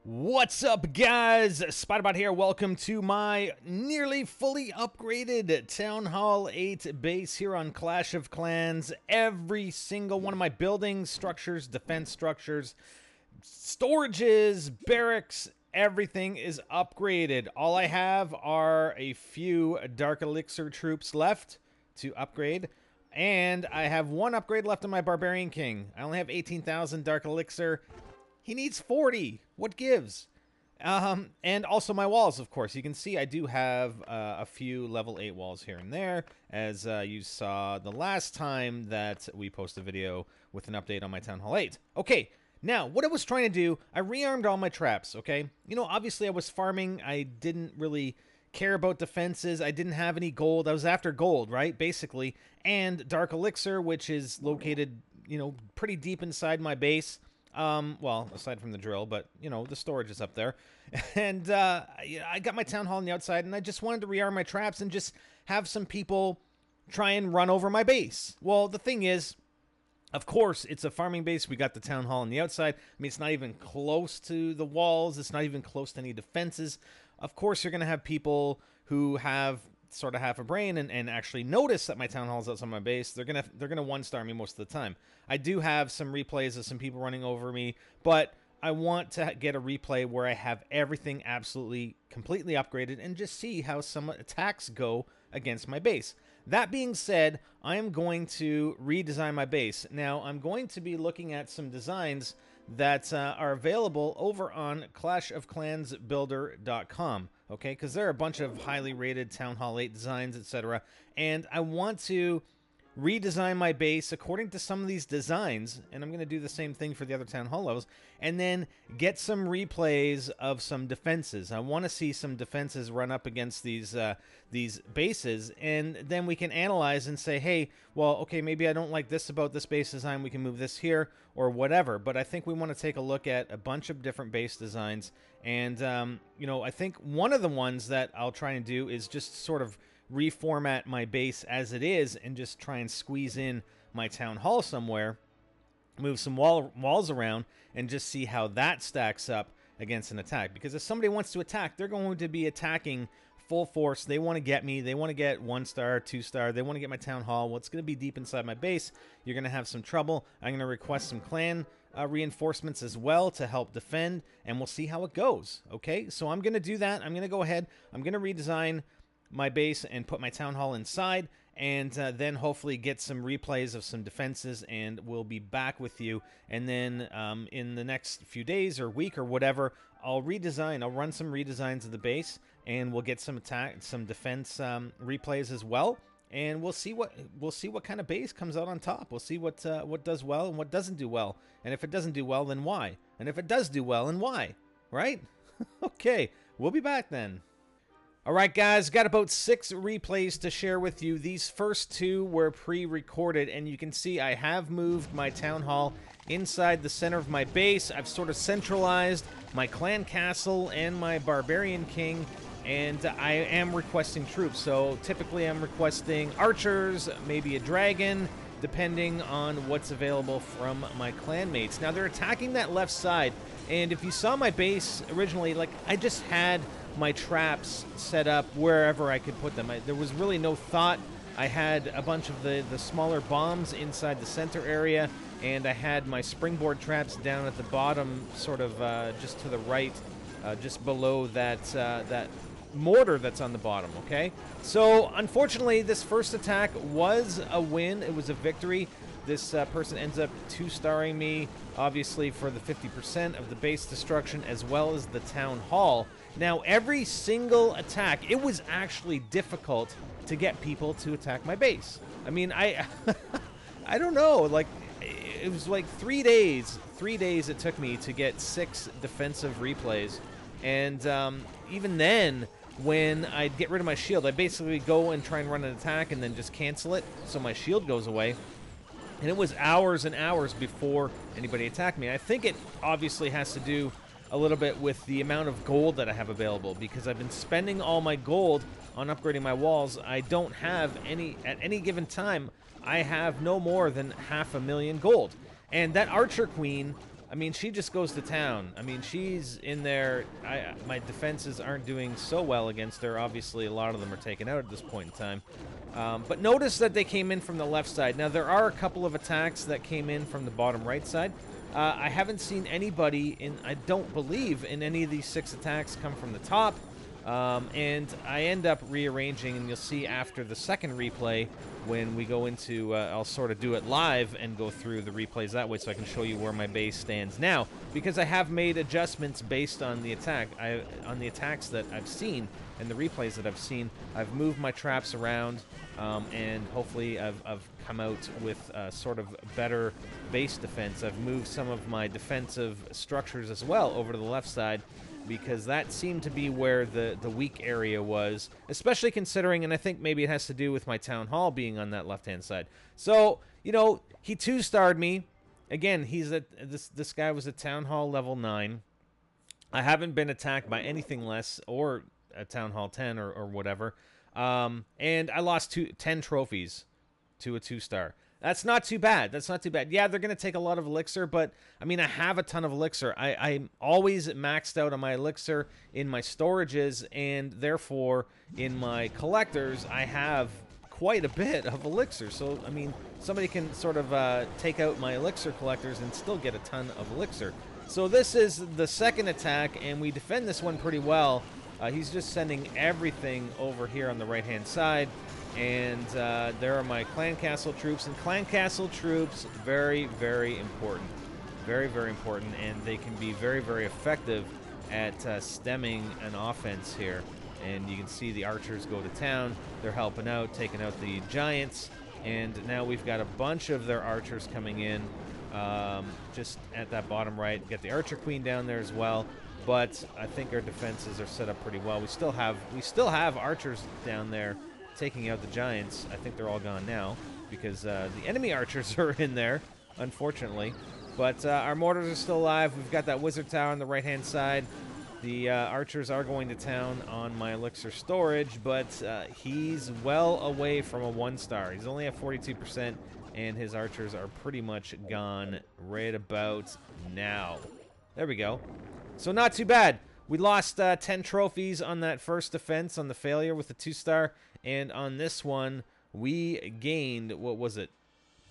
What's up, guys? SpiderBite here. Welcome to my nearly fully upgraded Town Hall 8 base here on Clash of Clans. Every single one of my buildings, structures, defense structures, storages, barracks, everything is upgraded. All I have are a few Dark Elixir troops left to upgrade. And I have one upgrade left on my Barbarian King. I only have 18,000 Dark Elixir. He needs 40. What gives? And also my walls, of course. You can see I do have a few level 8 walls here and there, as you saw the last time that we posted a video with an update on my Town Hall 8. Okay, now, what I was trying to do, I rearmed all my traps, okay? You know, obviously I was farming. I didn't really care about defenses. I didn't have any gold. I was after gold, right? Basically. And Dark Elixir, which is located, you know, pretty deep inside my base. Well, aside from the drill, but, you know, the storage is up there. And I got my town hall on the outside, and I just wanted to rearm my traps and just have some people try and run over my base. Well, the thing is, of course, it's a farming base. We got the town hall on the outside. I mean, it's not even close to the walls. It's not even close to any defenses. Of course, you're going to have people who have sort of half a brain and actually notice that my town hall is outside my base. They're gonna one-star me most of the time. I do have some replays of some people running over me, but I want to get a replay where I have everything absolutely completely upgraded and just see how some attacks go against my base. That being said, I am going to redesign my base. Now, I'm going to be looking at some designs that are available over on clashofclansbuilder.com, okay? Because there are a bunch of highly rated Town Hall 8 designs, etc. And I want to redesign my base according to some of these designs, and I'm going to do the same thing for the other Town Hall levels, and then get some replays of some defenses. I want to see some defenses run up against these bases, and then we can analyze and say, hey, well, okay, maybe I don't like this about this base design, we can move this here, or whatever. But I think we want to take a look at a bunch of different base designs, and, you know, I think one of the ones that I'll try and do is just sort of reformat my base as it is and just try and squeeze in my town hall somewhere, move some walls around, and just see how that stacks up against an attack. Because if somebody wants to attack, they're going to be attacking full force. They want to get me. They want to get 1-star, 2-star. They want to get my town hall. Well, it's going to be deep inside my base. You're going to have some trouble. I'm going to request some clan reinforcements as well to help defend, and we'll see how it goes. Okay, so I'm going to do that. I'm going to go ahead. I'm going to redesign my base and put my town hall inside, and then hopefully get some replays of some defenses, and we'll be back with you. And then in the next few days or week or whatever, I'll run some redesigns of the base, and we'll get some defense replays as well, and we'll see what kind of base comes out on top. We'll see what does well and what doesn't do well, and if it doesn't do well, then why, and if it does do well, and why, right? Okay, we'll be back then. Alright guys, got about 6 replays to share with you. These first 2 were pre-recorded, and you can see I have moved my town hall inside the center of my base. I've sort of centralized my clan castle and my barbarian king, and I am requesting troops. So typically I'm requesting archers, maybe a dragon, depending on what's available from my clanmates. Now they're attacking that left side, and if you saw my base originally, like, I just had my traps set up wherever I could put them. There was really no thought. I had a bunch of the smaller bombs inside the center area, and I had my springboard traps down at the bottom, sort of just to the right, just below that mortar that's on the bottom, okay? So, unfortunately, this first attack was a win. It was a victory. This person ends up 2-starring me, obviously, for the 50% of the base destruction, as well as the town hall. Now, every single attack, it was actually difficult to get people to attack my base. I mean, I don't know, like, it was like 3 days. 3 days it took me to get 6 defensive replays. And even then, when I'd get rid of my shield, I basically go and try and run an attack and then just cancel it, so my shield goes away. And it was hours and hours before anybody attacked me. I think it obviously has to do a little bit with the amount of gold that I have available, because I've been spending all my gold on upgrading my walls. I don't have any, at any given time, I have no more than 500,000 gold. And that Archer Queen I mean, she just goes to town. I mean, she's in there. My defenses aren't doing so well against her. Obviously, a lot of them are taken out at this point in time. But notice that they came in from the left side. Now, there are a couple of attacks that came in from the bottom right side. I haven't seen anybody I don't believe, in any of these 6 attacks come from the top. And I end up rearranging, and you'll see after the second replay, when we go into, I'll sort of do it live and go through the replays that way so I can show you where my base stands now. Because I have made adjustments based on the on the attacks that I've seen and the replays that I've seen. I've moved my traps around, and hopefully I've come out with sort of better base defense. I've moved some of my defensive structures as well over to the left side, because that seemed to be where the weak area was, especially considering, and I think maybe it has to do with my Town Hall being on that left-hand side. So, you know, he 2-starred me. Again, this guy was a Town Hall level 9. I haven't been attacked by anything less, or a Town Hall 10 or whatever. And I lost 10 trophies to a 2-star. That's not too bad. That's not too bad. Yeah, they're going to take a lot of elixir, but, I mean, I have a ton of elixir. I'm always maxed out on my elixir in my storages, and therefore, in my collectors, I have quite a bit of elixir. So, I mean, somebody can sort of take out my elixir collectors and still get a ton of elixir. So this is the second attack, and we defend this one pretty well. He's just sending everything over here on the right-hand side. And there are my clan castle troops. And clan castle troops, very, very important. Very, very important. And they can be very, very effective at stemming an offense here. And you can see the archers go to town. They're helping out, taking out the giants. And now we've got a bunch of their archers coming in. Just at that bottom right. Get the archer queen down there as well. But I think our defenses are set up pretty well. We still have archers down there taking out the giants. I think they're all gone now because the enemy archers are in there, unfortunately. But our mortars are still alive. We've got that wizard tower on the right-hand side. The archers are going to town on my elixir storage, but he's well away from a 1-star. He's only at 42%, and his archers are pretty much gone right about now. There we go. So not too bad. We lost 10 trophies on that first defense on the failure with the 2-star, and on this one we gained, what was it?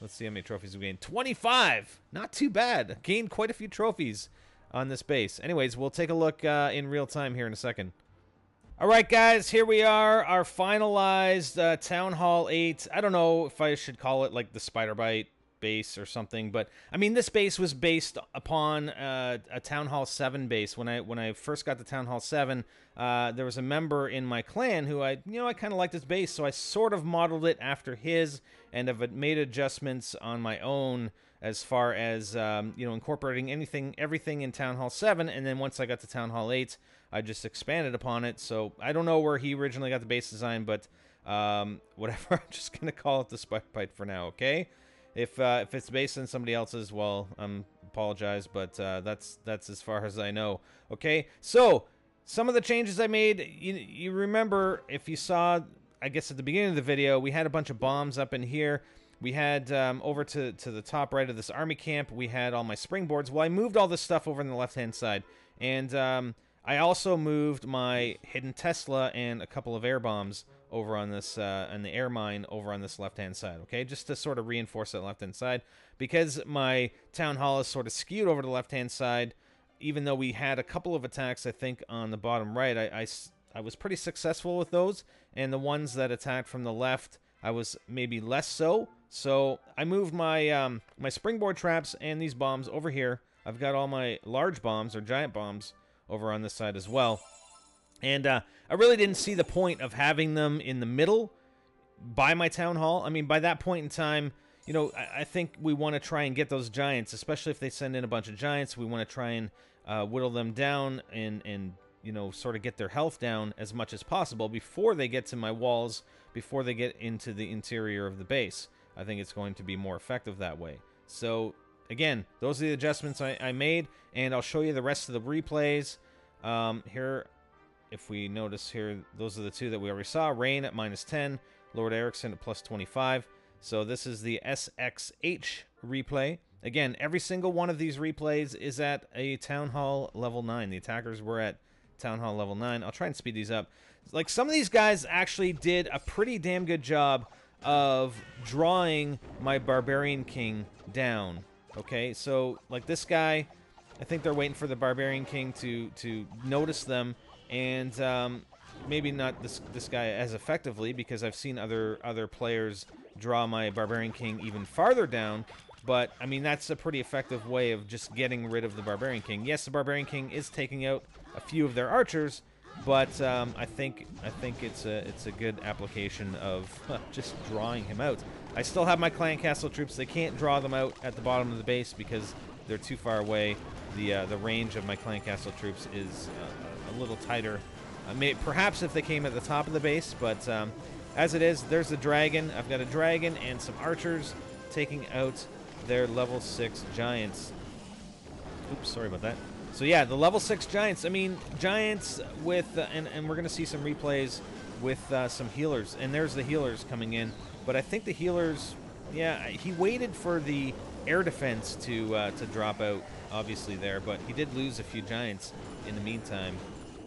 Let's see how many trophies we gained. 25! Not too bad. Gained quite a few trophies on this base. Anyways, we'll take a look in real time here in a second. Alright guys, here we are, our finalized Town Hall 8. I don't know if I should call it like the SpiderBite base or something, but I mean this base was based upon a Town Hall 7 base. When I first got the Town Hall 7, there was a member in my clan who I kind of liked his base, so I sort of modeled it after his and have made adjustments on my own as far as incorporating everything in Town Hall 7, and then once I got to Town Hall 8, I just expanded upon it. So I don't know where he originally got the base design, but whatever. I'm just gonna call it the SpiderBite for now, okay? If it's based on somebody else's, well, apologize, but that's as far as I know. Okay, so some of the changes I made, you remember, if you saw, I guess at the beginning of the video, we had a bunch of bombs up in here. We had over to the top right of this army camp, we had all my springboards. Well, I moved all this stuff over on the left-hand side, and I also moved my hidden Tesla and a couple of air bombs over on this, and the air mine over on this left-hand side, okay? Just to sort of reinforce that left-hand side. Because my Town Hall is sort of skewed over to the left-hand side, even though we had a couple of attacks, I think, on the bottom right, I was pretty successful with those, and the ones that attacked from the left, I was maybe less so. So I moved my my springboard traps and these bombs over here. I've got all my large bombs, or giant bombs, over on this side as well. And I really didn't see the point of having them in the middle by my Town Hall. I mean, by that point in time, I think we want to try and get those giants, especially if they send in a bunch of giants. We want to try and whittle them down and sort of get their health down as much as possible before they get to my walls, before they get into the interior of the base. I think it's going to be more effective that way. So, again, those are the adjustments I made, and I'll show you the rest of the replays. Here, if we notice here, those are the two that we already saw. Rain at -10, Lord Erickson at +25. So this is the SXH replay. Again, every single one of these replays is at a Town Hall level 9. The attackers were at Town Hall level 9. I'll try and speed these up. Like, some of these guys actually did a pretty damn good job of drawing my Barbarian King down. Okay, so, like, this guy, I think they're waiting for the Barbarian King to notice them, and maybe not this guy as effectively, because I've seen other players draw my Barbarian King even farther down. But, I mean, that's a pretty effective way of just getting rid of the Barbarian King. Yes, the Barbarian King is taking out a few of their archers, but I think it's a good application of just drawing him out. I still have my clan castle troops. They can't draw them out at the bottom of the base because they're too far away. The range of my clan castle troops is a little tighter. Perhaps if they came at the top of the base, but as it is, there's the dragon. I've got a dragon and some archers taking out their level 6 giants. Oops, sorry about that. So yeah, the level 6 giants. I mean, giants with, and we're going to see some replays with some healers. And there's the healers coming in. But I think the healers, yeah, he waited for the air defense to drop out, obviously, there. But he did lose a few giants in the meantime.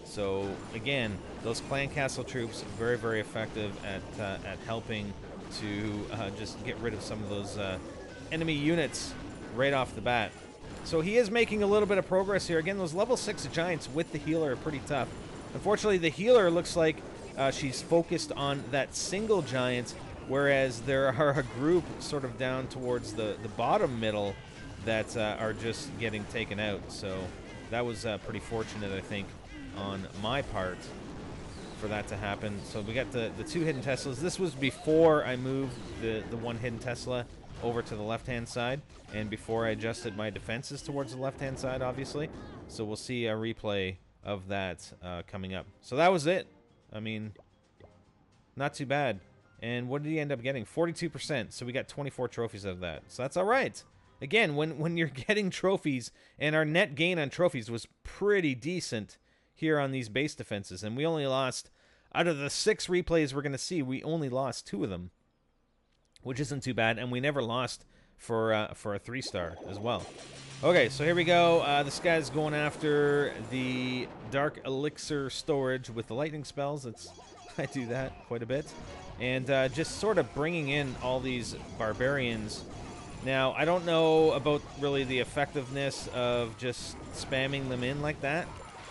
So, again, those clan castle troops, very, very effective at helping to just get rid of some of those enemy units right off the bat. So he is making a little bit of progress here. Again, those level 6 giants with the healer are pretty tough. Unfortunately, the healer looks like she's focused on that single giant, whereas there are a group sort of down towards the bottom middle that are just getting taken out. So that was pretty fortunate, I think, on my part for that to happen. So we got the 2 hidden Teslas. This was before I moved the 1 hidden Tesla over to the left-hand side, and before I adjusted my defenses towards the left-hand side, obviously. So we'll see a replay of that coming up. So that was it. I mean, not too bad. And what did he end up getting? 42%. So we got 24 trophies out of that. So that's all right. Again, when you're getting trophies, and our net gain on trophies was pretty decent here on these base defenses, and we only lost, out of the 6 replays we're going to see, we only lost 2 of them, which isn't too bad, and we never lost for a 3-star as well. Okay, so here we go. This guy's going after the Dark Elixir storage with the lightning spells. I do that quite a bit. And just sort of bringing in all these barbarians. Now, I don't know about really the effectiveness of just spamming them in like that,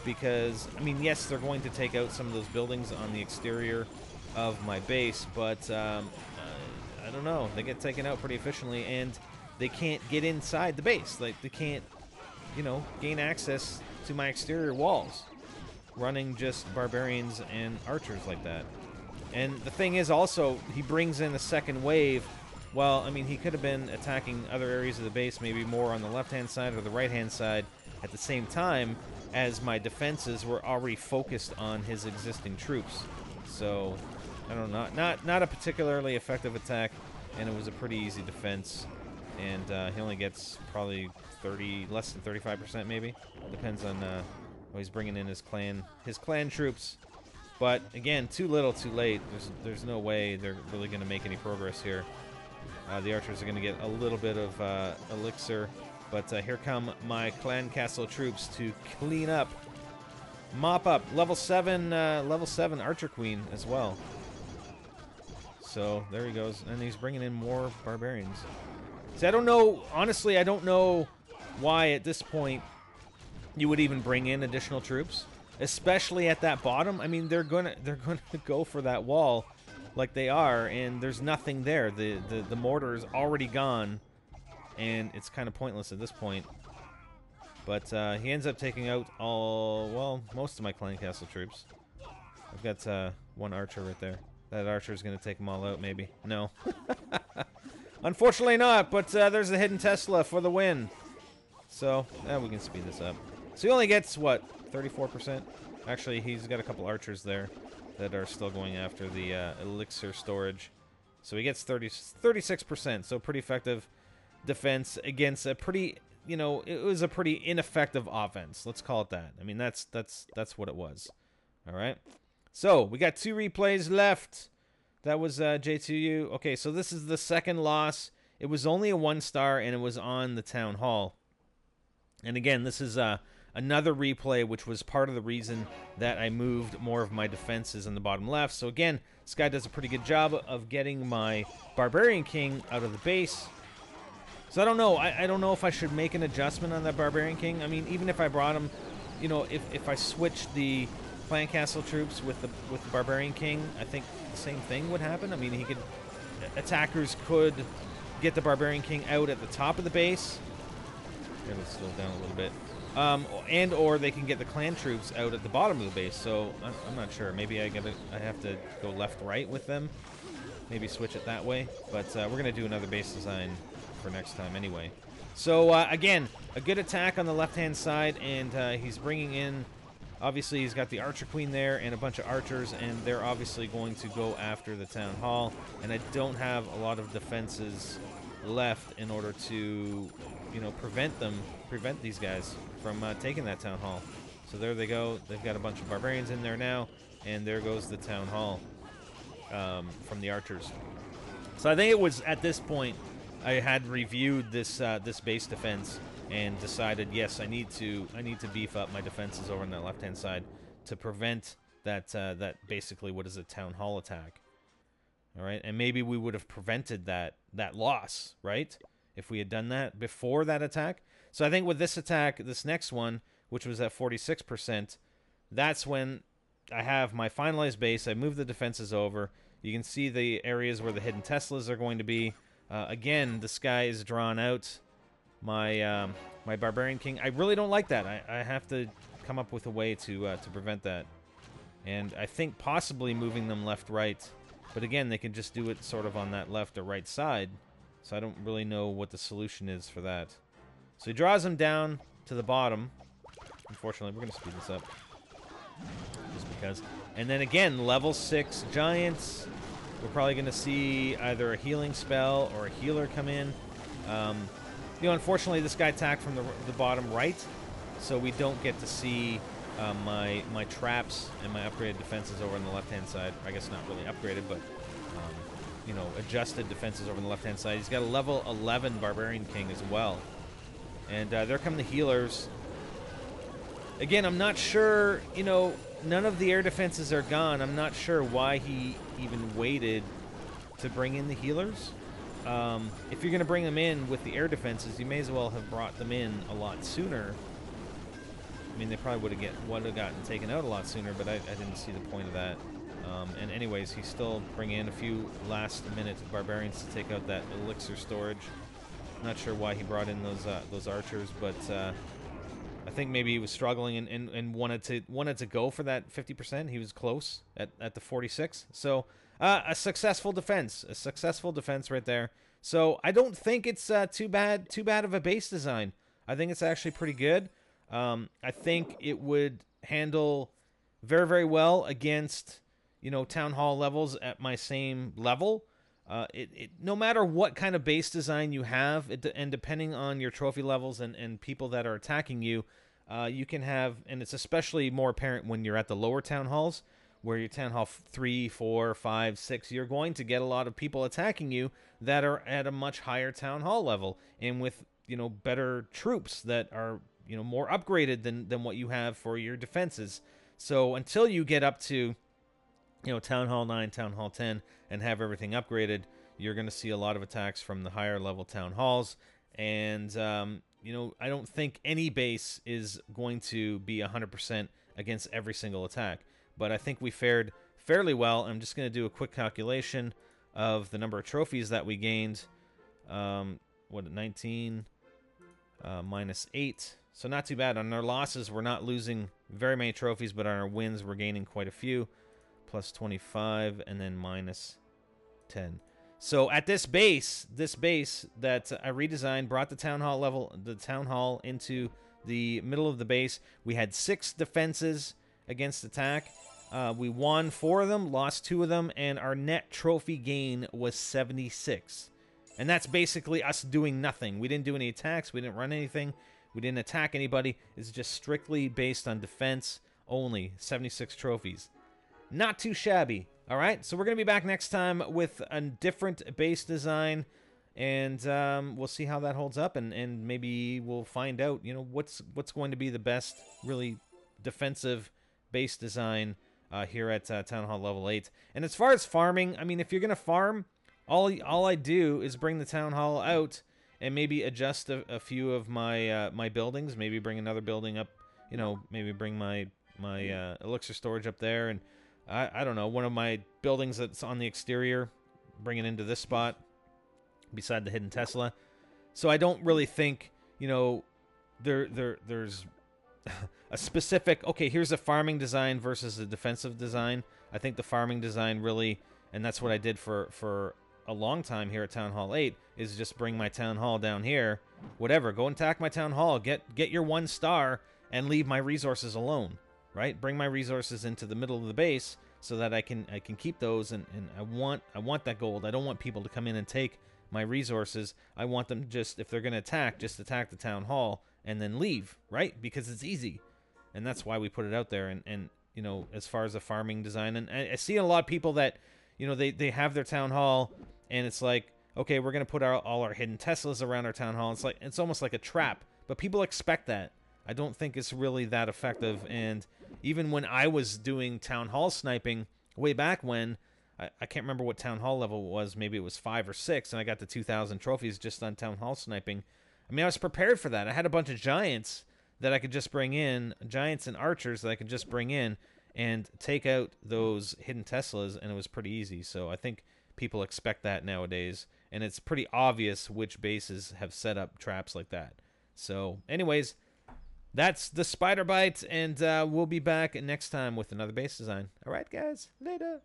because, I mean, yes, they're going to take out some of those buildings on the exterior of my base, but I don't know. They get taken out pretty efficiently, and they can't get inside the base. Like, they can't, you know, gain access to my exterior walls running just barbarians and archers like that. And the thing is also, he brings in a second wave. Well, I mean, he could have been attacking other areas of the base, maybe more on the left-hand side or the right-hand side at the same time, as my defenses were already focused on his existing troops. So, I don't know, not a particularly effective attack, and it was a pretty easy defense. And he only gets probably less than 35% maybe. Depends on what he's bringing in his clan troops. But again, too little, too late. There's no way they're really going to make any progress here. The archers are going to get a little bit of elixir, but here come my clan castle troops to clean up, mop up. Level 7 archer queen as well. So there he goes, and he's bringing in more barbarians. See, I don't know. Honestly, I don't know why at this point you would even bring in additional troops, especially at that bottom. I mean, they're gonna go for that wall like they are, and there's nothing there. The mortar is already gone, and it's kind of pointless at this point. But he ends up taking out most of my clan castle troops. I've got 1 archer right there. That archer is going to take them all out, maybe. No. Unfortunately not, but there's a hidden Tesla for the win. So, we can speed this up. So he only gets, what, 34%? Actually, he's got a couple archers there that are still going after the elixir storage. So he gets 36%, so pretty effective defense against a pretty, you know, it was a pretty ineffective offense. Let's call it that. I mean, that's what it was. All right. So we got 2 replays left. That was J2U. Okay, so this is the second loss It was only a 1-star, and it was on the Town Hall. And again, this is another replay, which was part of the reason that I moved more of my defenses in the bottom left. So again, this guy does a pretty good job of getting my Barbarian King out of the base. So I don't know. I don't know if I should make an adjustment on that Barbarian King. I mean, even if I brought him, you know, if I switched the Clan Castle troops with the Barbarian King, I think the same thing would happen. I mean, attackers could get the Barbarian King out at the top of the base. Here, let's slow down a little bit. And or they can get the clan troops out at the bottom of the base. So I'm not sure. Maybe I have to go left-right with them. Maybe switch it that way. But we're gonna do another base design for next time anyway. So again, a good attack on the left-hand side, and he's bringing in. Obviously, he's got the Archer Queen there and a bunch of archers, and they're obviously going to go after the Town Hall. And I don't have a lot of defenses left in order to, you know, prevent these guys from taking that Town Hall. So there they go. They've got a bunch of barbarians in there now, and there goes the Town Hall from the archers. So I think it was at this point I had reviewed this this base defense and decided, yes, I need to beef up my defenses over on the left-hand side to prevent that that basically what is a Town Hall attack. All right, and maybe we would have prevented that loss, right, if we had done that before that attack. So I think with this attack, this next one, which was at 46%, that's when I have my finalized base. I move the defenses over. You can see the areas where the hidden Teslas are going to be. Again, the sky is drawn out. My my Barbarian King. I really don't like that. I have to come up with a way to prevent that. And I think possibly moving them left-right. But again, they can just do it sort of on that left or right side. So I don't really know what the solution is for that. So he draws them down to the bottom. Unfortunately, we're going to speed this up. Just because. And then again, level 6 giants. We're probably going to see either a healing spell or a healer come in. You know, unfortunately, this guy attacked from the bottom right, so we don't get to see my traps and my upgraded defenses over on the left-hand side. I guess not really upgraded, but you know, adjusted defenses over on the left-hand side. He's got a level 11 Barbarian King as well, and there come the healers. Again, I'm not sure. You know, none of the air defenses are gone. I'm not sure why he even waited to bring in the healers. If you're going to bring them in with the air defenses, you may as well have brought them in a lot sooner. I mean, they probably would have gotten taken out a lot sooner, but I didn't see the point of that. And anyways, he's still bringing in a few last-minute barbarians to take out that elixir storage. Not sure why he brought in those archers, but I think maybe he was struggling and wanted to go for that 50%. He was close at the 46. So a successful defense right there. So I don't think it's too bad of a base design. I think it's actually pretty good. I think it would handle very, very well against, you know, Town Hall levels at my same level. No matter what kind of base design you have, and depending on your trophy levels and people that are attacking you, you can have, and it's especially more apparent when you're at the lower Town Halls, where you're Town Hall 3, 4, 5, 6, you're going to get a lot of people attacking you that are at a much higher Town Hall level, and with, you know, better troops that are, you know, more upgraded than what you have for your defenses. So until you get up to, you know, Town Hall 9, Town Hall 10, and have everything upgraded, you're going to see a lot of attacks from the higher level Town Halls. And, you know, I don't think any base is going to be 100% against every single attack. But I think we fared fairly well. I'm just going to do a quick calculation of the number of trophies that we gained. 19 minus 8. So not too bad. On our losses, we're not losing very many trophies, but on our wins, we're gaining quite a few. Plus 25, and then minus 10. So at this base that I redesigned, brought the Town Hall into the middle of the base. We had 6 defenses against attack. We won 4 of them, lost 2 of them, and our net trophy gain was 76. And that's basically us doing nothing. We didn't do any attacks. We didn't run anything. We didn't attack anybody. It's just strictly based on defense only. 76 trophies. Not too shabby. All right, so we're going to be back next time with a different base design. and we'll see how that holds up, and maybe we'll find out, what's going to be the best, really defensive base design here at Town Hall Level 8. And as far as farming, I mean, if you're going to farm, all I do is bring the Town Hall out and maybe adjust a few of my my buildings, maybe bring another building up, maybe bring my elixir storage up there, and I don't know, one of my buildings that's on the exterior, bring it into this spot beside the hidden Tesla. So I don't really think, there's a specific, okay, here's a farming design versus a defensive design. I think the farming design really, and that's what I did for a long time here at Town Hall 8, is just bring my Town Hall down here, whatever, go and attack my Town Hall, get your 1 star, and leave my resources alone, right? Bring my resources into the middle of the base so that I can keep those, and I want that gold. I don't want people to come in and take my resources. I want them just, if they're going to attack, just attack the Town Hall and then leave, right? Because it's easy. And that's why we put it out there. And as far as the farming design, and I see a lot of people that, they have their Town Hall, and it's like, okay, we're going to put all our hidden Teslas around our Town Hall. It's almost like a trap. But people expect that. I don't think it's really that effective. And even when I was doing Town Hall sniping way back when, I can't remember what Town Hall level it was. Maybe it was 5 or 6, and I got the 2,000 trophies just on Town Hall sniping. I mean, I was prepared for that. I had a bunch of giants that I could just bring in, giants and archers that I could just bring in and take out those hidden Teslas, and it was pretty easy. So I think people expect that nowadays, and it's pretty obvious which bases have set up traps like that. So anyways, that's the SpiderBite, and we'll be back next time with another base design. All right, guys, later.